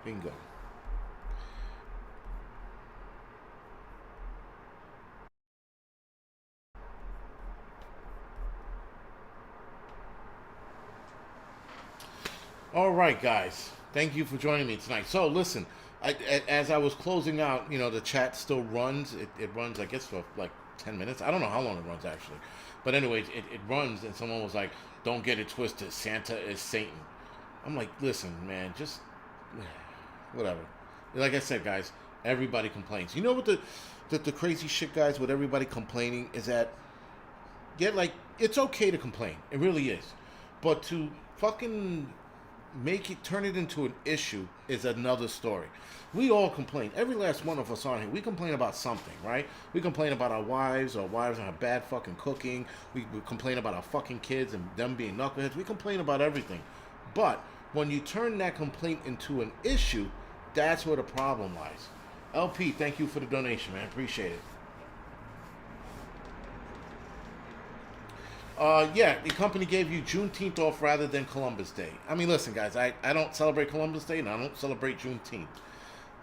Bingo. All right, guys. Thank you for joining me tonight. So, listen, as I was closing out, the chat still runs. It runs, I guess, for like 10 minutes. I don't know how long it runs, actually. But, anyways, it runs, and someone was like, don't get it twisted. Santa is Satan. I'm like, listen, man, just whatever. Like I said, guys, everybody complains. You know what the crazy shit, guys, with everybody complaining is that, like, it's okay to complain. It really is. But to fucking turn it into an issue is another story. We all complain. Every last one of us on here, we complain about something, right? We complain about our wives and our bad fucking cooking. We complain about our fucking kids and them being knuckleheads. We complain about everything. But when you turn that complaint into an issue, that's where the problem lies. LP, thank you for the donation, man. Appreciate it. Yeah, the company gave you Juneteenth off rather than Columbus Day. I mean, listen, guys, I don't celebrate Columbus Day and I don't celebrate Juneteenth.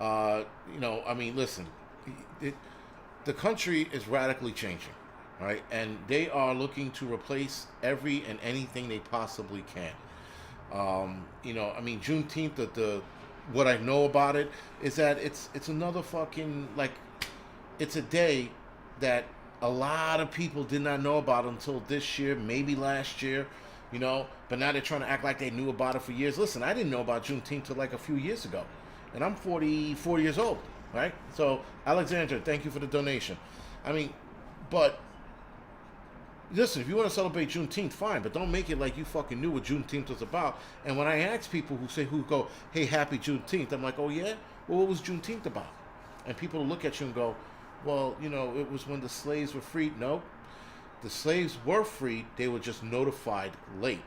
I mean, listen, it, the country is radically changing, right? And they are looking to replace every and anything they possibly can. I mean, Juneteenth, what I know about it is that it's another fucking, like, it's a day that a lot of people did not know about until this year, maybe last year, but now they're trying to act like they knew about it for years. Listen, I didn't know about Juneteenth till like a few years ago, and I'm 44 years old, right? So, Alexandra, thank you for the donation. I mean, but listen, if you want to celebrate Juneteenth, fine, but don't make it like you fucking knew what Juneteenth was about. And when I ask people who go, hey, happy Juneteenth, I'm like, oh yeah? Well, what was Juneteenth about? And people look at you and go, well, it was when the slaves were freed. No, the slaves were freed. They were just notified late.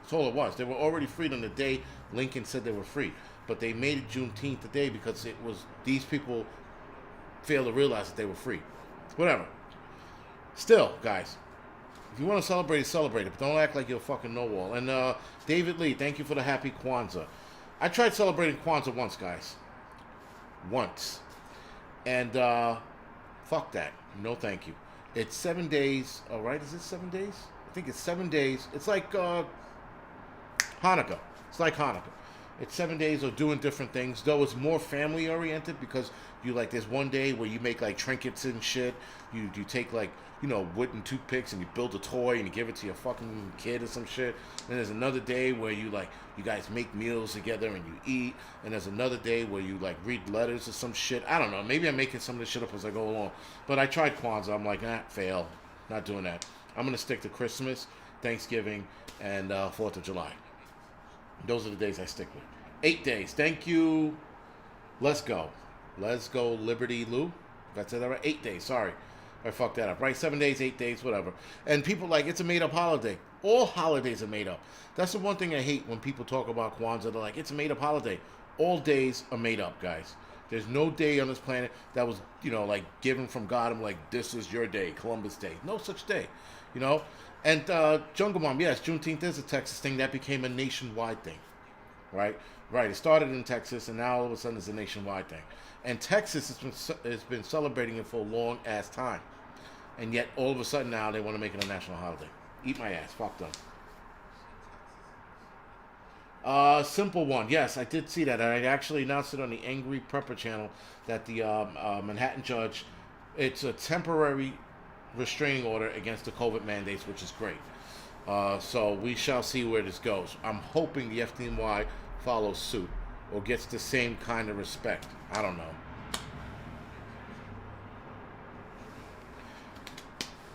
That's all it was. They were already freed on the day Lincoln said they were free. But they made it Juneteenth today because it was these people failed to realize that they were free. Whatever. Still, guys, if you want to celebrate it, but don't act like you're a fucking know-all. And David Lee, thank you for the happy Kwanzaa. I tried celebrating Kwanzaa once, guys. Once. And fuck that. No, thank you. It's 7 days. All right, is it 7 days? I think it's 7 days. It's like Hanukkah. It's like Hanukkah. It's 7 days of doing different things, though it's more family oriented because there's one day where you make like trinkets and shit. You take like, wood and toothpicks and you build a toy and you give it to your fucking kid or some shit. And there's another day where you guys make meals together and you eat. And there's another day where you read letters or some shit. I don't know. Maybe I'm making some of this shit up as I go along. But I tried Kwanzaa. I'm like, fail. Not doing that. I'm going to stick to Christmas, Thanksgiving, and 4th of July. Those are the days I stick with. 8 days. Thank you. Let's go. Let's go, Liberty Lou. That's it, all right? 8 days. Sorry. I fucked that up. Right? 7 days, 8 days, whatever. And people it's a made-up holiday. All holidays are made up. That's the one thing I hate when people talk about Kwanzaa. They're like, it's a made-up holiday. All days are made up, guys. There's no day on this planet that was, given from God. I'm like, this is your day, Columbus Day. No such day, And Jungle Mom, yes, Juneteenth is a Texas thing. That became a nationwide thing, right? Right. It started in Texas, and now all of a sudden it's a nationwide thing. And Texas has been celebrating it for a long ass time, and yet all of a sudden now they want to make it a national holiday. Eat my ass. Fuck them. Simple one. Yes, I did see that. I actually announced it on the Angry Prepper channel that the Manhattan judge, it's a temporary restraining order against the COVID mandates, which is great. So we shall see where this goes. I'm hoping the FDNY follows suit or gets the same kind of respect. I don't know.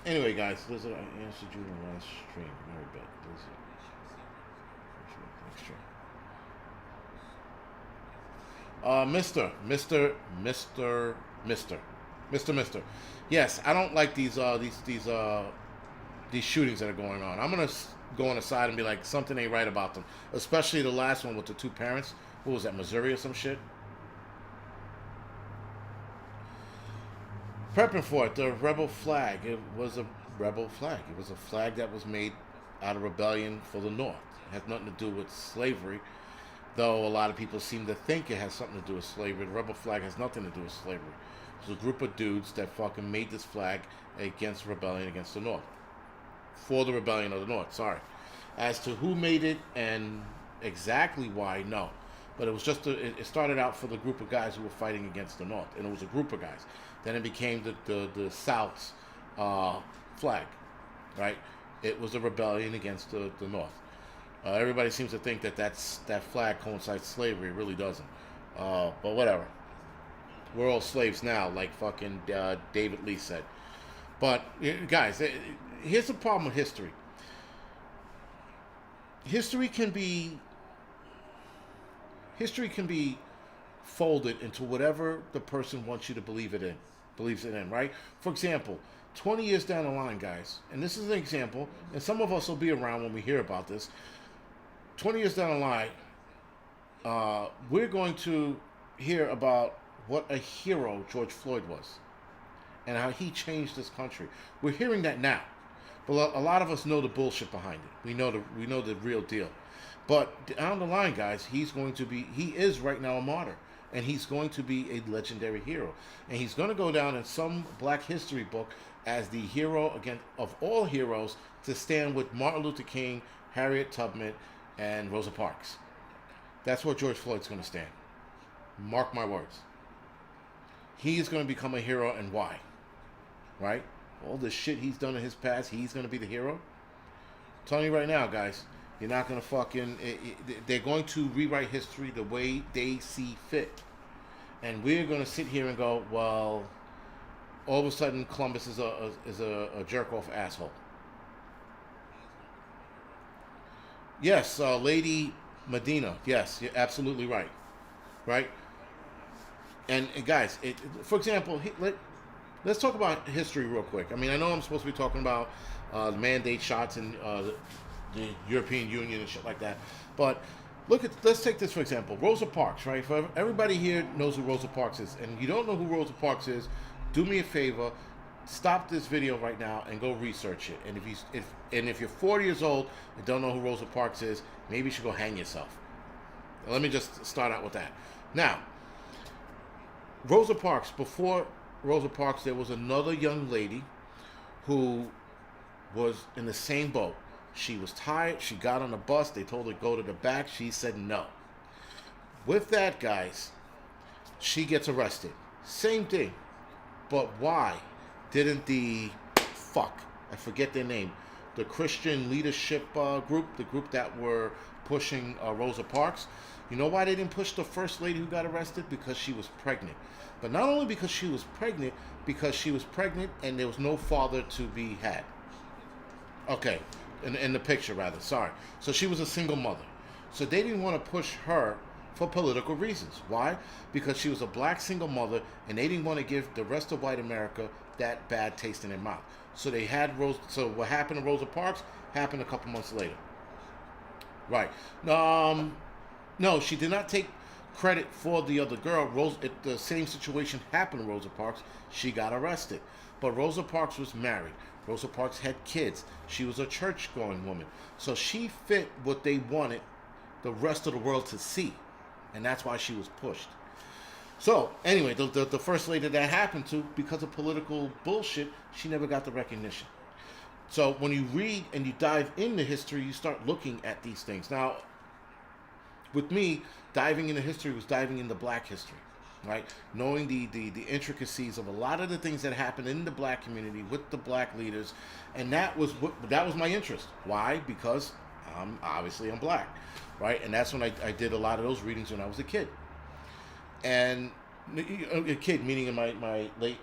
Anyway, guys, listen, I answered you in the last stream. Very bad. Mister. Yes, I don't like these shootings that are going on. I'm gonna go on the side and be like, something ain't right about them. Especially the last one with the two parents. What was that, Missouri or some shit? Prepping for it, the rebel flag. It was a rebel flag. It was a flag that was made out of rebellion for the North. It has nothing to do with slavery. though a lot of people seem to think it has something to do with slavery. The rebel flag has nothing to do with slavery. It's a group of dudes that fucking made this flag against rebellion against the North. For the rebellion of the North, sorry. As to who made it and exactly why, no. But it was just, it started out for the group of guys who were fighting against the North. And it was a group of guys. Then it became the South's flag, right? It was a rebellion against the North. Everybody seems to think that that flag coincides with slavery. It really doesn't. But whatever. We're all slaves now, like fucking David Lee said. But, guys, here's the problem with history. History can be folded into whatever the person wants you to believes it in, right? For example, 20 years down the line, guys, and this is an example, and some of us will be around when we hear about this. 20 years down the line, we're going to hear about what a hero George Floyd was and how he changed this country. We're hearing that now. But a lot of us know the bullshit behind it. We know the real deal. But down the line, guys, he is right now a martyr. And he's going to be a legendary hero. And he's going to go down in some black history book as the hero of all heroes to stand with Martin Luther King, Harriet Tubman, and Rosa Parks. That's where George Floyd's going to stand. Mark my words. He is going to become a hero, and why? Right? All the shit he's done in his past, he's going to be the hero. I'm telling you right now, guys, you're not going to fucking... They're going to rewrite history the way they see fit. And we're going to sit here and go, well, all of a sudden Columbus is a jerk-off asshole. Yes, Lady Medina. Yes, you're absolutely right. Right? And guys, for example, let's talk about history real quick. I mean, I know I'm supposed to be talking about the mandate shots and the European Union and shit like that, but let's take this for example. Rosa Parks, right? For everybody here knows who Rosa Parks is, and you don't know who Rosa Parks is, do me a favor, stop this video right now and go research it. And if you're 40 years old and don't know who Rosa Parks is, maybe you should go hang yourself. Let me just start out with that. Now, Rosa Parks, before Rosa Parks, there was another young lady who was in the same boat. She was tired. She got on the bus. They told her to go to the back. She said no. With that, guys, she gets arrested. Same thing. But why didn't I forget their name, the Christian leadership group, the group that were pushing Rosa Parks, you know why they didn't push the first lady who got arrested? Because she was pregnant. But not only because she was pregnant and there was no father to be had. Okay, in the picture rather, sorry. So she was a single mother. So they didn't want to push her for political reasons. Why? Because she was a black single mother and they didn't want to give the rest of white America that bad taste in their mouth. So they had so what happened to Rosa Parks happened a couple months later. Right. No, she did not take credit for the other girl. The same situation happened to Rosa Parks. She got arrested. But Rosa Parks was married. Rosa Parks had kids. She was a church-going woman. So she fit what they wanted the rest of the world to see. And that's why she was pushed. So, anyway, the first lady that happened to, because of political bullshit, she never got the recognition. So when you read and you dive into history, you start looking at these things. Now, with me, diving into history was diving into black history, right? Knowing the intricacies of a lot of the things that happened in the black community with the black leaders, and that was my interest. Why? Because I'm black, right? And that's when I did a lot of those readings when I was a kid. And a kid, meaning in my late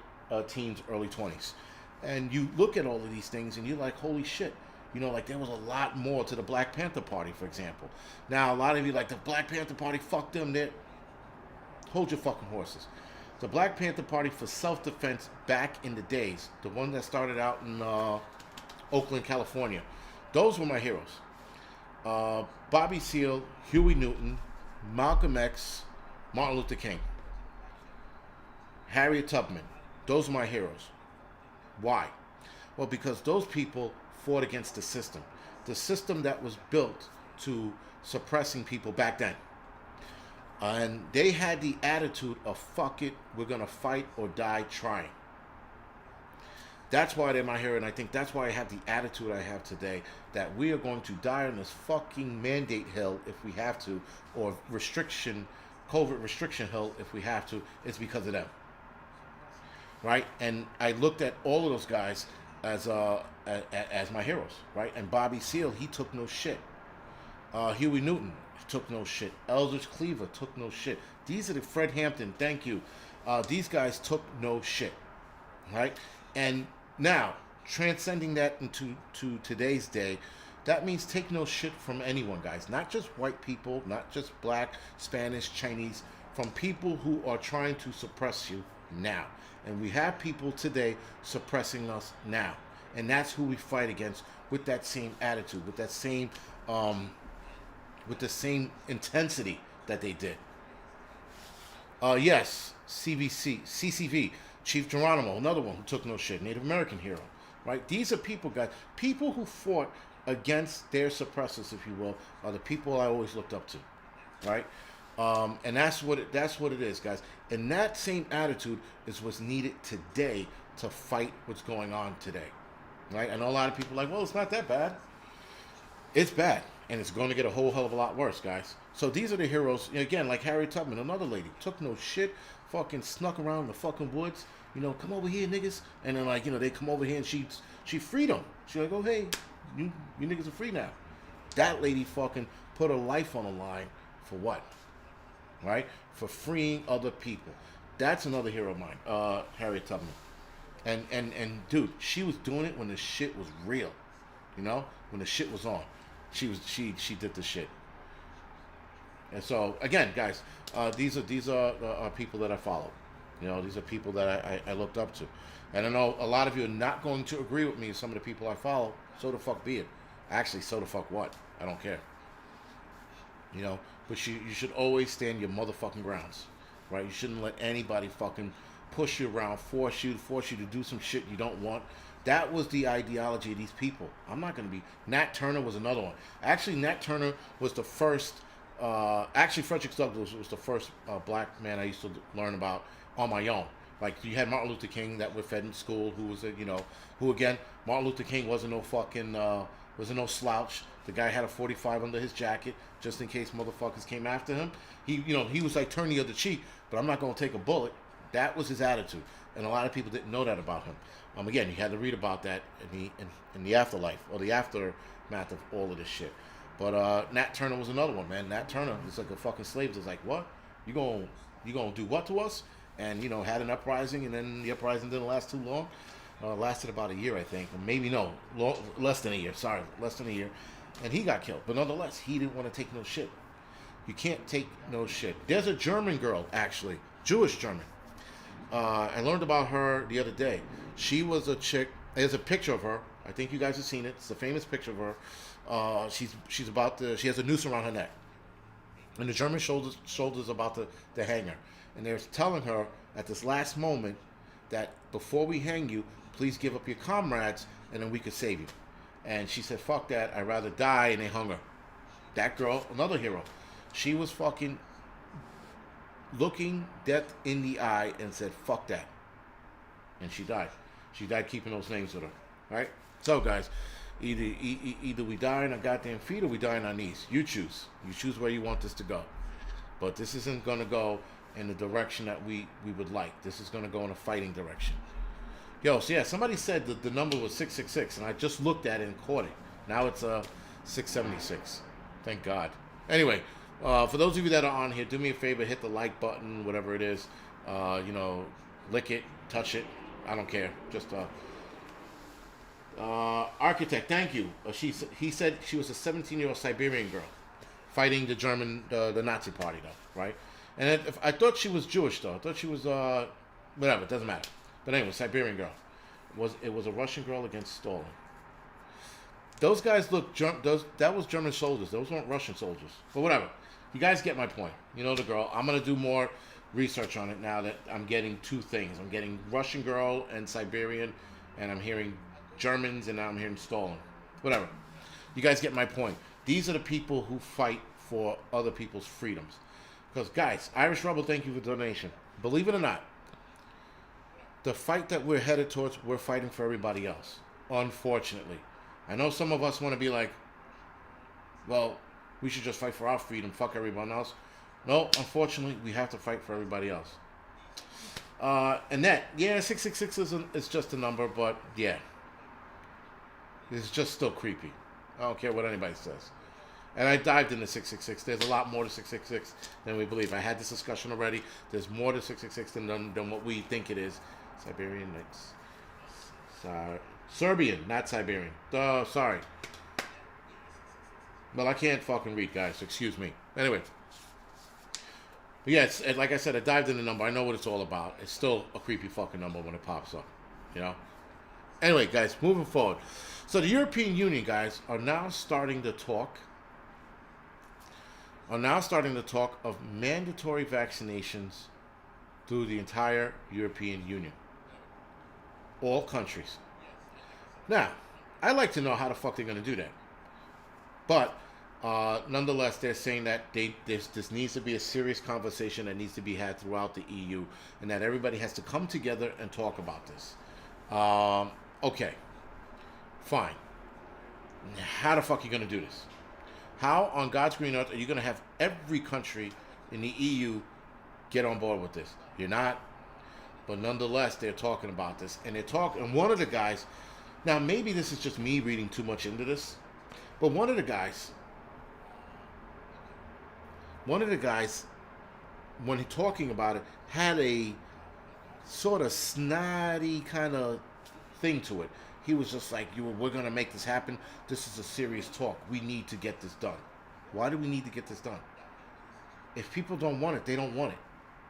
teens, early 20s. And you look at all of these things and you're like, holy shit. You know, like there was a lot more to the Black Panther Party, for example. Now, a lot of you like the Black Panther Party, fuck them. Hold your fucking horses. The Black Panther Party for self-defense back in the days, the one that started out in Oakland, California, those were my heroes. Bobby Seale, Huey Newton, Malcolm X, Martin Luther King, Harriet Tubman. Those are my heroes. Why? Well, because those people fought against the system that was built to suppressing people back then. And they had the attitude of fuck it, we're gonna fight or die trying. That's why they're my hero, and I think that's why I have the attitude I have today, that we are going to die on this fucking mandate hill if we have to, or covert restriction hill if we have to. It's because of them, right? And I looked at all of those guys as my heroes, right? And Bobby Seale, he took no shit. Huey Newton took no shit. Eldridge Cleaver took no shit. These are the Fred Hampton, thank you. These guys took no shit, right? And now, transcending that into today's day, that means take no shit from anyone, guys. Not just white people, not just black, Spanish, Chinese, from people who are trying to suppress you now. And we have people today suppressing us now. And that's who we fight against with that same attitude, with that same, with the same intensity that they did. Yes, CCV, Chief Geronimo, another one who took no shit, Native American hero, right? These are people, guys, people who fought against their suppressors, if you will, are the people I always looked up to, right? And that's what it is, guys. And that same attitude is what's needed today to fight what's going on today, right? I know a lot of people are like, well, it's not that bad. It's bad, and it's going to get a whole hell of a lot worse, guys. So these are the heroes, again, like Harriet Tubman, another lady, took no shit, fucking snuck around the fucking woods, come over here, niggas. And then, like, they come over here and she freed them. She like, oh, hey, you niggas are free now. That lady fucking put her life on the line for what? Right? For freeing other people. That's another hero of mine, Harriet Tubman. And dude, she was doing it when the shit was real. When the shit was on. She did the shit. And so again, guys, these are people that I follow. These are people that I looked up to. And I know a lot of you are not going to agree with me, some of the people I follow. So the fuck be it. Actually, so the fuck what? I don't care. But you should always stand your motherfucking grounds, right? You shouldn't let anybody fucking push you around, force you to do some shit you don't want. That was the ideology of these people. I'm not going to be... Nat Turner was another one. Actually, Nat Turner was the first... Frederick Douglass was the first black man I used to learn about on my own. Like, you had Martin Luther King that we fed in school, who was who again, Martin Luther King wasn't no slouch. The guy had a 45 under his jacket just in case motherfuckers came after him. He was like, turn the other cheek, but I'm not going to take a bullet. That was his attitude, and a lot of people didn't know that about him. Again, you had to read about that in the afterlife, or the aftermath of all of this shit. But Nat Turner was another one, man. Nat Turner is like a fucking slave. It's like, what? You gonna do what to us? And had an uprising, and then the uprising didn't last too long. Lasted about a year, I think, or maybe less than a year. Sorry, less than a year, and he got killed. But nonetheless, he didn't want to take no shit. You can't take no shit. There's a German girl, actually, Jewish German. I learned about her the other day. She was a chick. There's a picture of her. I think you guys have seen it. It's a famous picture of her. She has a noose around her neck, and the German shoulders about to hang her. And they're telling her at this last moment that before we hang you, please give up your comrades, and then we could save you. And she said, fuck that, I'd rather die, and they hung her. That girl, another hero. She was fucking looking death in the eye and said, fuck that. And she died. She died keeping those names with her. Right? So, guys, either we die on our goddamn feet or we die on our knees. You choose. You choose where you want this to go. But this isn't going to go in the direction that we would like. This is going to go in a fighting direction. Yo, so yeah, somebody said that the number was 666, and I just looked at it and caught it. Now it's 676. Thank God. Anyway, for those of you that are on here, do me a favor, hit the like button, whatever it is. Lick it, touch it. I don't care. Just Architect, thank you. He said she was a 17-year-old Siberian girl fighting the Nazi party, though, right? And I thought she was Jewish, though. I thought she was, whatever, it doesn't matter. But anyway, Siberian girl. It was a Russian girl against Stalin. Those guys that was German soldiers. Those weren't Russian soldiers. But whatever. You guys get my point. You know the girl. I'm going to do more research on it now that I'm getting two things. I'm getting Russian girl and Siberian, and I'm hearing Germans, and now I'm hearing Stalin. Whatever. You guys get my point. These are the people who fight for other people's freedoms. Because, guys, Irish Rebel, thank you for the donation. Believe it or not, the fight that we're headed towards, we're fighting for everybody else. Unfortunately. I know some of us want to be like, well, we should just fight for our freedom, fuck everyone else. No, unfortunately, we have to fight for everybody else. And that, yeah, 666 is just a number, but yeah. It's just still creepy. I don't care what anybody says. And I dived into 666. There's a lot more to 666 than we believe. I had this discussion already. There's more to 666 than what we think it is. Siberian, Serbian, not Siberian. Sorry. Well, I can't fucking read, guys. Excuse me. Anyway. But yeah, like I said, I dived in the number. I know what it's all about. It's still a creepy fucking number when it pops up. You know? Anyway, guys, moving forward. So the European Union, guys, are now starting to talk of mandatory vaccinations through the entire European Union. All countries. Now, I'd like to know how the fuck they're going to do that. But, nonetheless, they're saying that this needs to be a serious conversation that needs to be had throughout the EU, and that everybody has to come together and talk about this. Okay. Fine. How the fuck are you going to do this? How on God's green earth are you going to have every country in the EU get on board with this? You're not. But nonetheless, they're talking about this. And and one of the guys, now maybe this is just me reading too much into this, but one of the guys, when he talking about it, had a sort of snotty kind of thing to it. He was just like, we're going to make this happen. This is a serious talk. We need to get this done. Why do we need to get this done? If people don't want it, they don't want it.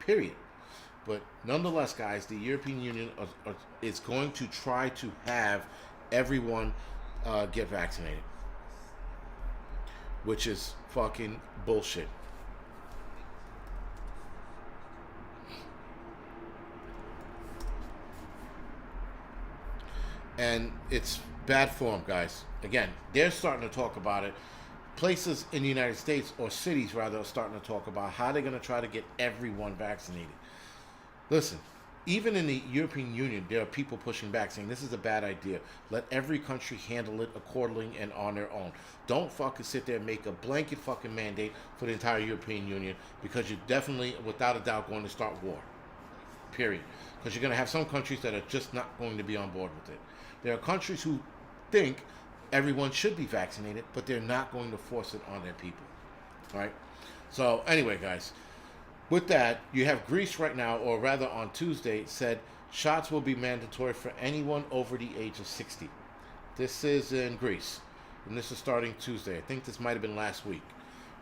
Period. But nonetheless, guys, the European Union is going to try to have everyone get vaccinated. Which is fucking bullshit. And it's bad form, guys. Again, they're starting to talk about it. Places in the United States, or cities rather, are starting to talk about how they're going to try to get everyone vaccinated. Listen, even in the European Union, there are people pushing back saying this is a bad idea. Let every country handle it accordingly and on their own. Don't fucking sit there and make a blanket fucking mandate for the entire European Union, because you're definitely, without a doubt, going to start war. Period. Because you're going to have some countries that are just not going to be on board with it. There are countries who think everyone should be vaccinated, but they're not going to force it on their people. All right? So, anyway, guys, with that, you have Greece right now, or rather on Tuesday, said shots will be mandatory for anyone over the age of 60. This is in Greece, and this is starting Tuesday. I think this might have been last week,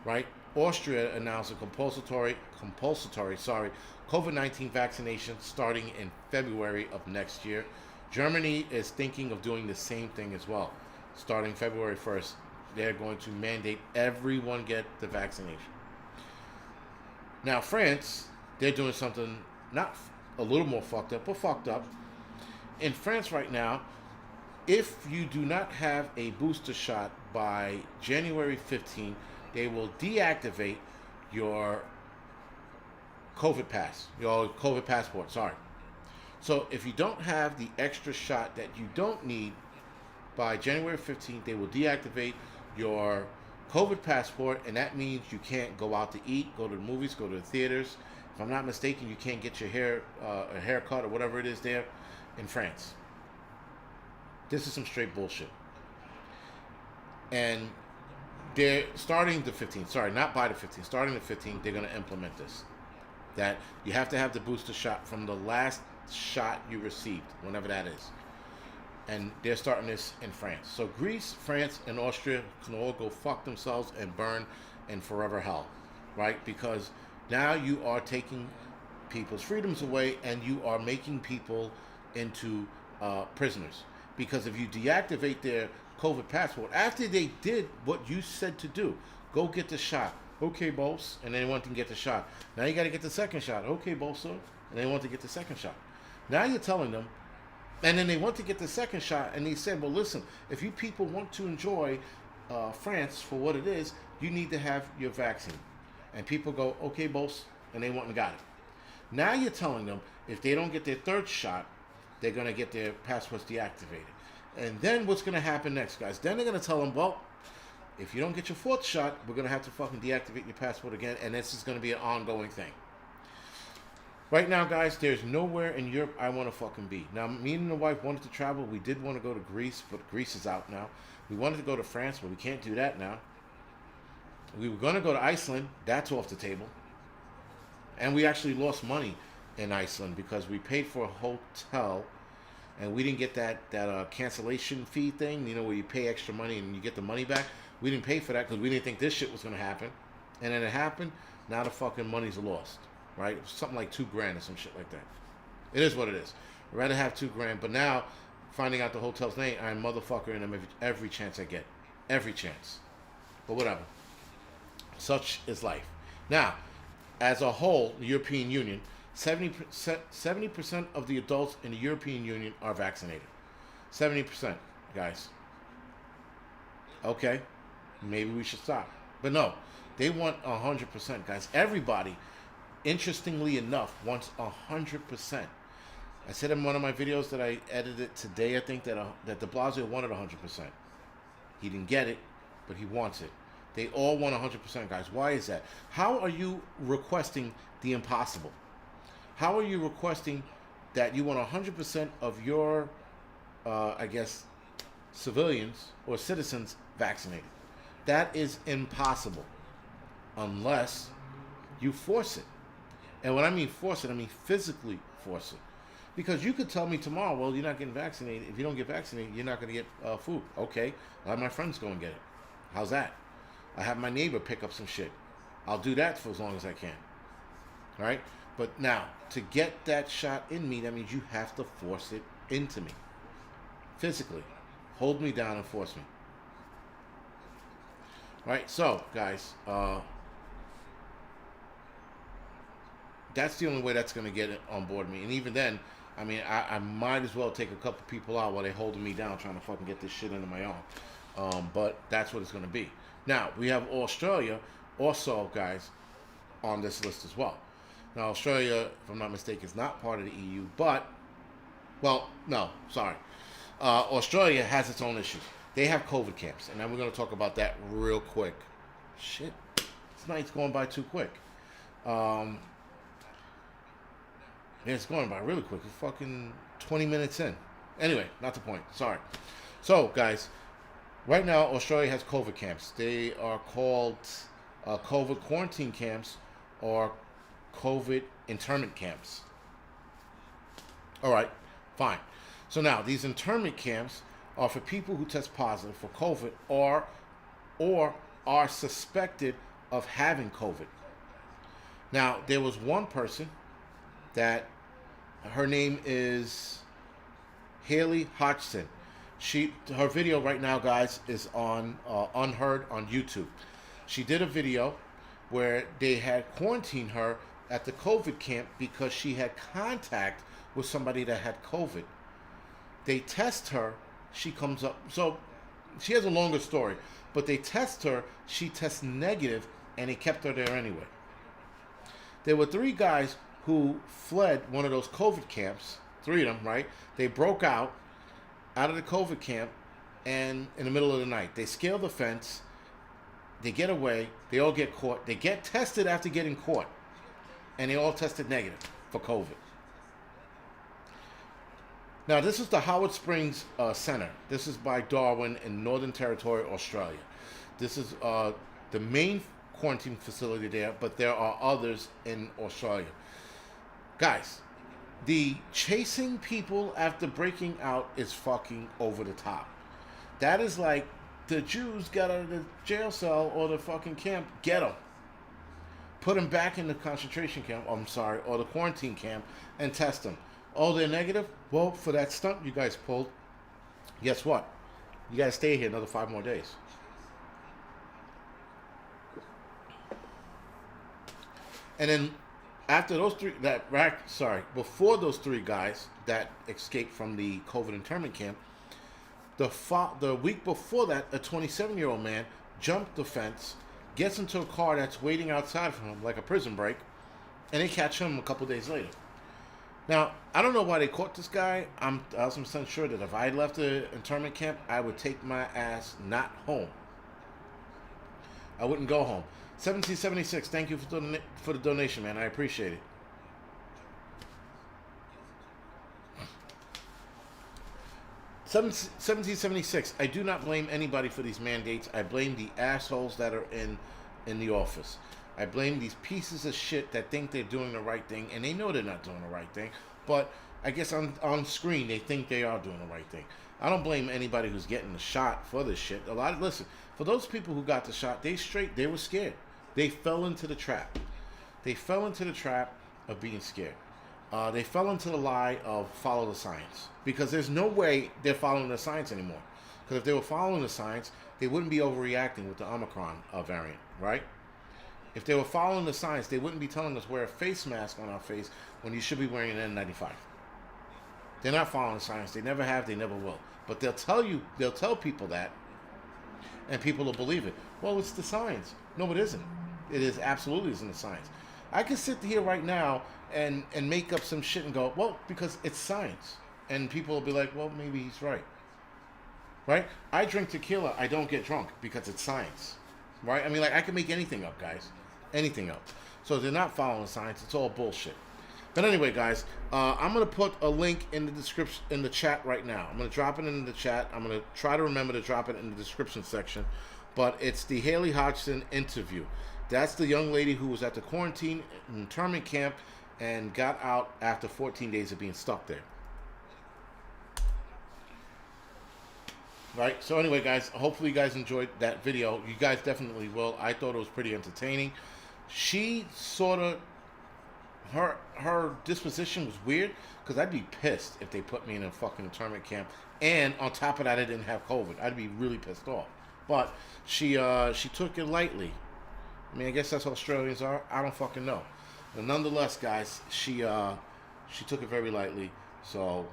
right? Austria announced a compulsory COVID-19 vaccination starting in February of next year. Germany is thinking of doing the same thing as well. Starting February 1st, they're going to mandate everyone get the vaccination. Now, France, they're doing something not a little more fucked up, but fucked up. In France right now, if you do not have a booster shot by January 15, they will deactivate your COVID pass, your COVID passport, sorry. So if you don't have the extra shot that you don't need by January 15th, they will deactivate your COVID passport, and that means you can't go out to eat, go to the movies, go to the theaters. If I'm not mistaken, you can't get your hair, a haircut or whatever it is there in France. This is some straight bullshit. And they're starting the 15th, sorry, not by the 15th, starting the 15th, they're going to implement this. That you have to have the booster shot from the last shot you received, whenever that is. And they're starting this in France. So Greece, France, and Austria can all go fuck themselves and burn in forever hell, right? Because now you are taking people's freedoms away, and you are making people into prisoners. Because if you deactivate their COVID passport, after they did what you said to do, go get the shot. Okay, boss. And they want to get the shot. Now you got to get the second shot. Okay, boss, sir. And they want to get the second shot. Now you're telling them, and then they want to get the second shot, and they said, well, listen, if you people want to enjoy France for what it is, you need to have your vaccine. And people go, okay, boss, and they went and got it. Now you're telling them if they don't get their third shot, they're going to get their passports deactivated. And then what's going to happen next, guys? Then they're going to tell them, well, if you don't get your fourth shot, we're going to have to fucking deactivate your passport again, and this is going to be an ongoing thing. Right now, guys, there's nowhere in Europe I want to fucking be. Now, me and the wife wanted to travel. We did want to go to Greece, but Greece is out now. We wanted to go to France, but we can't do that now. We were going to go to Iceland. That's off the table. And we actually lost money in Iceland because we paid for a hotel and we didn't get that cancellation fee thing, you know, where you pay extra money and you get the money back. We didn't pay for that because we didn't think this shit was going to happen. And then it happened. Now the fucking money's lost, right? It was something like $2,000 or some shit like that. It is what it is. I'd rather have $2,000. But now, finding out the hotel's name, I'm motherfuckering them every chance I get. Every chance. But whatever. Such is life. Now, as a whole, the European Union, 70% of the adults in the European Union are vaccinated. 70%, guys. Okay, maybe we should stop. But no, they want 100%, guys. Everybody, interestingly enough, wants 100%. I said in one of my videos that I edited today, I think, that de Blasio wanted 100%. He didn't get it, but he wants it. They all want 100%, guys. Why is that? How are you requesting the impossible? How are you requesting that you want 100% of your, I guess, civilians or citizens vaccinated? That is impossible unless you force it. And when I mean force it, I mean physically force it. Because you could tell me tomorrow, well, you're not getting vaccinated. If you don't get vaccinated, you're not going to get food. Okay, I'll have my friends go and get it. How's that? I have my neighbor pick up some shit. I'll do that for as long as I can. All right? But now, to get that shot in me, that means you have to force it into me. Physically. Hold me down and force me. All right? So, guys, that's the only way that's going to get it on board me. And even then, I mean, I might as well take a couple people out while they're holding me down trying to fucking get this shit into my arm. But that's what it's going to be. Now, we have Australia also, guys, on this list as well. Now, Australia, if I'm not mistaken, is not part of the EU, but, well, no, sorry. Australia has its own issues. They have COVID camps, and then we're going to talk about that real quick. Shit, this night's going by too quick. Yeah, it's going by really quick. It's fucking 20 minutes in. Anyway, not the point. Sorry. So, guys, right now, Australia has COVID camps. They are called COVID quarantine camps or COVID internment camps. All right, fine. So now, these internment camps are for people who test positive for COVID or are suspected of having COVID. Now, there was one person that her name is Haley Hodgson. Her video right now, guys, is on Unheard on YouTube. She did a video where they had quarantined her at the COVID camp because she had contact with somebody that had COVID. They test her, she comes up. So she has a longer story, but they test her, she tests negative, and they kept her there anyway. There were 3 guys who fled one of those COVID camps, 3 of them, right? They broke out of the COVID camp, and in the middle of the night, they scale the fence, they get away, they all get caught, they get tested after getting caught, and they all tested negative for COVID. Now, this is the Howard Springs Center. This is by Darwin in Northern Territory, Australia. This is the main quarantine facility there, but there are others in Australia. Guys, the chasing people after breaking out is fucking over the top. That is like the Jews got out of the jail cell or the fucking camp, get them. Put them back in the concentration camp, or the quarantine camp, and test them. Oh, they're negative? Well, for that stunt you guys pulled, guess what? You guys stay here another 5 more days. And then after those 3, before those 3 guys that escaped from the COVID internment camp, the week before that, a 27-year-old man jumped the fence gets into a car that's waiting outside for him, like a prison break, and they catch him a couple days later. Now, I don't know why they caught this guy. I'm 1,000% sure that if I left the internment camp, I would take my ass not home. I wouldn't go home. 1776, thank you for the donation, man. I appreciate it. 1776, I do not blame anybody for these mandates. I blame the assholes that are in the office. I blame these pieces of shit that think they're doing the right thing, and they know they're not doing the right thing, but I guess on screen they think they are doing the right thing. I don't blame anybody who's getting the shot for this shit. Listen, for those people who got the shot, they were scared. They fell into the trap. They fell into the trap of being scared. They fell into the lie of follow the science, because there's no way they're following the science anymore. Because if they were following the science, they wouldn't be overreacting with the Omicron variant, right? If they were following the science, they wouldn't be telling us wear a face mask on our face when you should be wearing an N95. They're not following the science. They never have. They never will. But they'll tell people that, and people will believe it. Well, it's the science. No, it isn't. It is absolutely isn't the science. I could sit here right now and make up some shit and go, well, because it's science. And people will be like, well, maybe he's right. Right? I drink tequila. I don't get drunk because it's science. Right? I mean, like, I can make anything up, guys. Anything up. So they're not following the science. It's all bullshit. But anyway, guys, I'm going to put a link in the description, in the chat right now. I'm going to drop it in the chat. I'm going to try to remember to drop it in the description section. But it's the Haley Hodgson interview. That's the young lady who was at the quarantine internment camp and got out after 14 days of being stuck there. Right? So anyway, guys, hopefully you guys enjoyed that video. You guys definitely will. I thought it was pretty entertaining. She sort of, her disposition was weird, because I'd be pissed if they put me in a fucking internment camp, and on top of that, I didn't have COVID. I'd be really pissed off. But she took it lightly. I mean, I guess that's how Australians are. I don't fucking know. But nonetheless, guys, she took it very lightly. So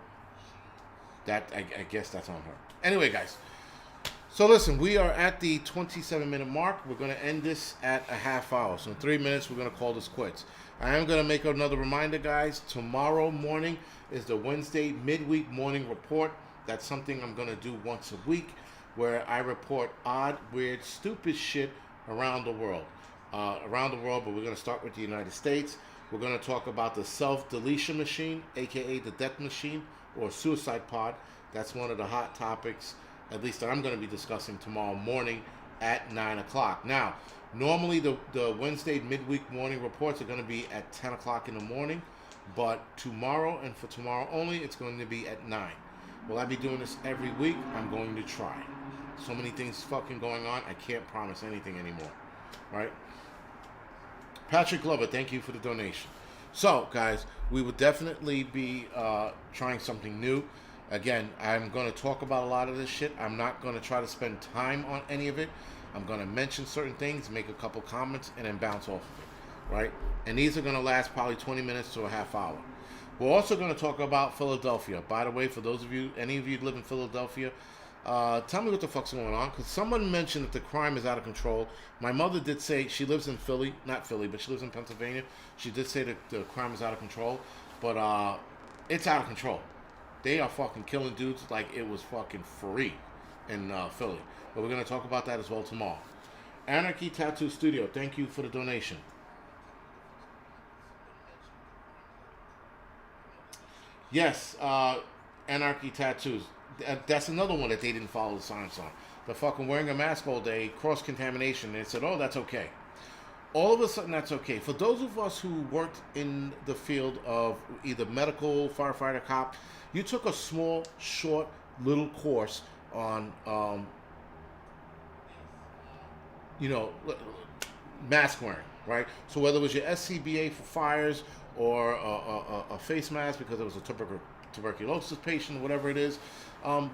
that I guess that's on her. Anyway, guys. So listen, we are at the 27-minute mark. We're going to end this at a half hour. So in 3 minutes, we're going to call this quits. I am going to make another reminder, guys. Tomorrow morning is the Wednesday midweek morning report. That's something I'm going to do once a week, where I report odd, weird, stupid shit around the world. But we're going to start with the United States. We're going to talk about the self-deletion machine, aka the death machine, or suicide pod. That's one of the hot topics, at least that I'm going to be discussing tomorrow morning at 9 o'clock. Now, normally the Wednesday midweek morning reports are going to be at 10 o'clock in the morning, but tomorrow, and for tomorrow only, it's going to be at 9. Will I be doing this every week? I'm going to try. So many things fucking going on, I can't promise anything anymore. Right? Patrick Glover, thank you for the donation. So, guys, we will definitely be trying something new. Again, I'm going to talk about a lot of this shit. I'm not going to try to spend time on any of it. I'm going to mention certain things, make a couple comments, and then bounce off of it. Right? And these are going to last probably 20 minutes to a half hour. We're also going to talk about Philadelphia. By the way, for those of you, any of you who live in Philadelphia, tell me what the fuck's going on, because someone mentioned that the crime is out of control. My mother did say, she lives in Philly, not Philly, but she lives in Pennsylvania. She did say that the crime is out of control, but it's out of control. They are fucking killing dudes like it was fucking free in Philly. But we're going to talk about that as well tomorrow. Anarchy Tattoo Studio, thank you for the donation. Yes, Anarchy Tattoos. That's another one that they didn't follow the science on. The fucking wearing a mask all day, cross-contamination. They said, oh, that's okay. All of a sudden, that's okay. For those of us who worked in the field of either medical, firefighter, cop, you took a small, short, little course on, mask wearing, right? So whether it was your SCBA for fires or a face mask because it was a tuberculosis patient, whatever it is,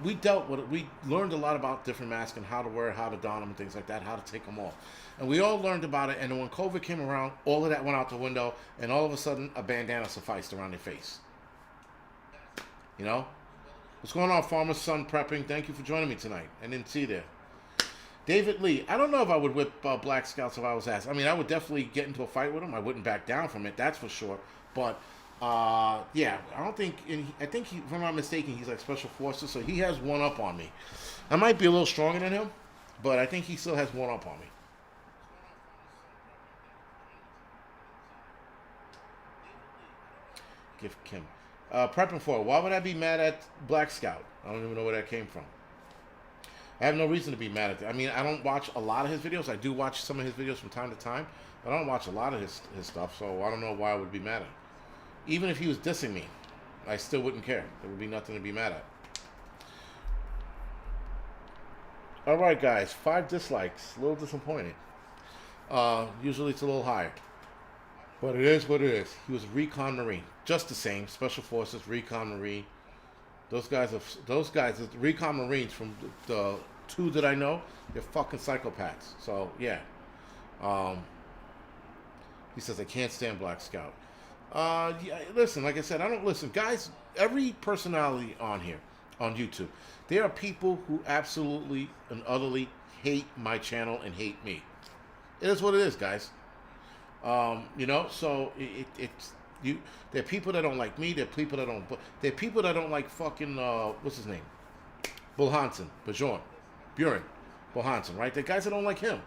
we dealt with it. We learned a lot about different masks and how to wear, how to don them, and things like that, how to take them off. And we all learned about it, and then when COVID came around, all of that went out the window, and all of a sudden, a bandana sufficed around your face. You know? What's going on, Farmer's Son Prepping? Thank you for joining me tonight. I didn't see you there. David Lee. I don't know if I would whip Black Scouts if I was asked. I mean, I would definitely get into a fight with him. I wouldn't back down from it. That's for sure. But yeah, I don't think. I think, if I'm not mistaken, he's like Special Forces, so he has one up on me. I might be a little stronger than him, but I think he still has one up on me. Give Kim. Prepping for it. Why would I be mad at Black Scout? I don't even know where that came from. I have no reason to be mad at that. I mean, I don't watch a lot of his videos. I do watch some of his videos from time to time, but I don't watch a lot of his stuff, so I don't know why I would be mad at him. Even if he was dissing me, I still wouldn't care. There would be nothing to be mad at. All right, guys. 5 dislikes. A little disappointed. Usually it's a little higher. But it is what it is. He was a Recon Marine. Just the same. Special Forces, Recon Marine. Those guys, the Recon Marines from the 2 that I know, they're fucking psychopaths. So, yeah. He says, I can't stand Black Scout. Yeah, listen, like I said, I don't listen. Guys, every personality on here, on YouTube, there are people who absolutely and utterly hate my channel and hate me. It is what it is, guys. You know, so it's you. There are people that don't like me. There are people that don't. There are people that don't like fucking what's his name, Buren, Hansen, right? There are guys that don't like him,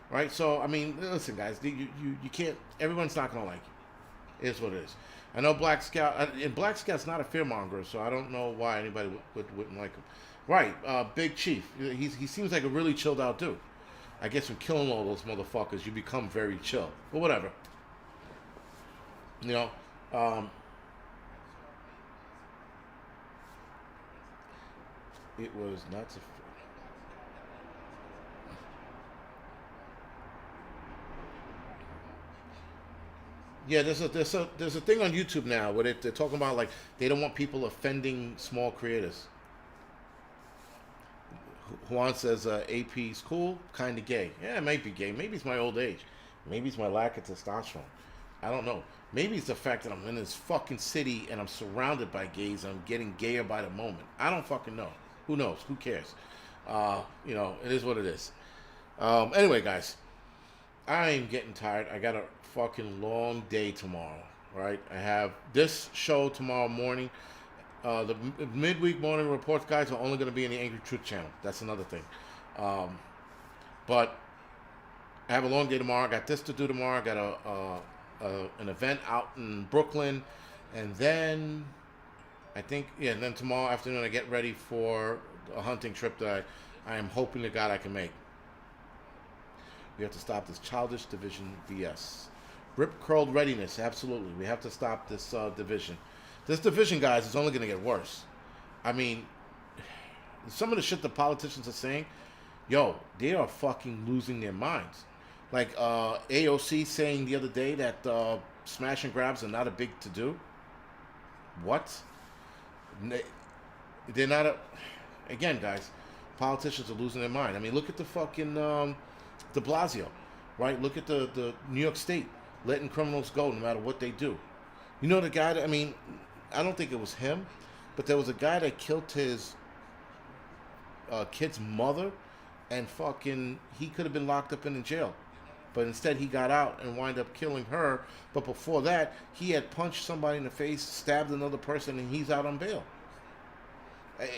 right? So I mean, listen, guys, you can't. Everyone's not gonna like you. It is what it is. I know Black Scout, and Black Scout's not a fearmonger, so I don't know why anybody wouldn't like him. Right, Big Chief. He seems like a really chilled out dude. I guess from killing all those motherfuckers, you become very chill. But whatever. You know, it was not so. Yeah, there's a thing on YouTube now where they're talking about like they don't want people offending small creators. Juan says AP's cool, kind of gay. Yeah, it might be gay. Maybe it's my old age. Maybe it's my lack of testosterone. I don't know. Maybe it's the fact that I'm in this fucking city and I'm surrounded by gays and I'm getting gayer by the moment. I don't fucking know. Who knows? Who cares? You know, it is what it is. Anyway, guys, I am getting tired. I got a fucking long day tomorrow, right? I have this show tomorrow morning. The midweek morning reports, guys, are only going to be in the Angry Truth channel. That's another thing. But I have a long day tomorrow. I got this to do tomorrow. I got an event out in Brooklyn. And then, I think, yeah, and then tomorrow afternoon I get ready for a hunting trip that I am hoping to God I can make. We have to stop this childish division BS. Rip curled readiness, absolutely. We have to stop this division. This division, guys, is only going to get worse. I mean, some of the shit the politicians are saying, yo, they are fucking losing their minds. Like AOC saying the other day that smash and grabs are not a big to-do. What? They're not a... Again, guys, politicians are losing their mind. I mean, look at the fucking de Blasio, right? Look at the New York State letting criminals go no matter what they do. You know the guy that, I mean... I don't think it was him, but there was a guy that killed his kid's mother, and fucking he could have been locked up in jail, but instead he got out and wound up killing her. But before that, he had punched somebody in the face, stabbed another person, and he's out on bail. I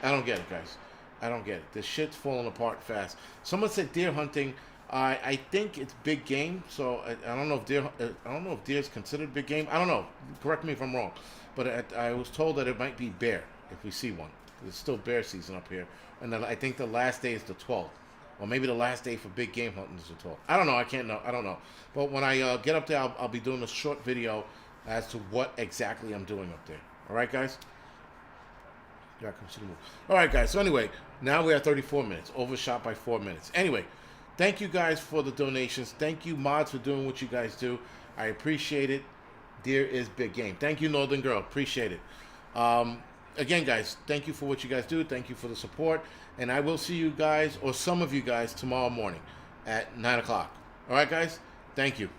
don't get it, guys. I don't get it. This shit's falling apart fast. Someone said deer hunting. I think it's big game, so I don't know if deer is considered big game. I don't know. Correct me if I'm wrong, but I was told that it might be bear if we see one. There's still bear season up here, and then I think the last day is the 12th, or maybe the last day for big game hunting is the 12th. I don't know. I can't know. I don't know. But when I get up there, I'll be doing a short video as to what exactly I'm doing up there. All right, guys. Yeah, all right, guys. So anyway, now we're at 34 minutes, overshot by 4 minutes. Anyway. Thank you guys for the donations. Thank you, mods, for doing what you guys do. I appreciate it. Deer is big game. Thank you, Northern Girl. Appreciate it. Again, guys, thank you for what you guys do. Thank you for the support. And I will see you guys, or some of you guys, tomorrow morning at 9 o'clock. All right, guys? Thank you.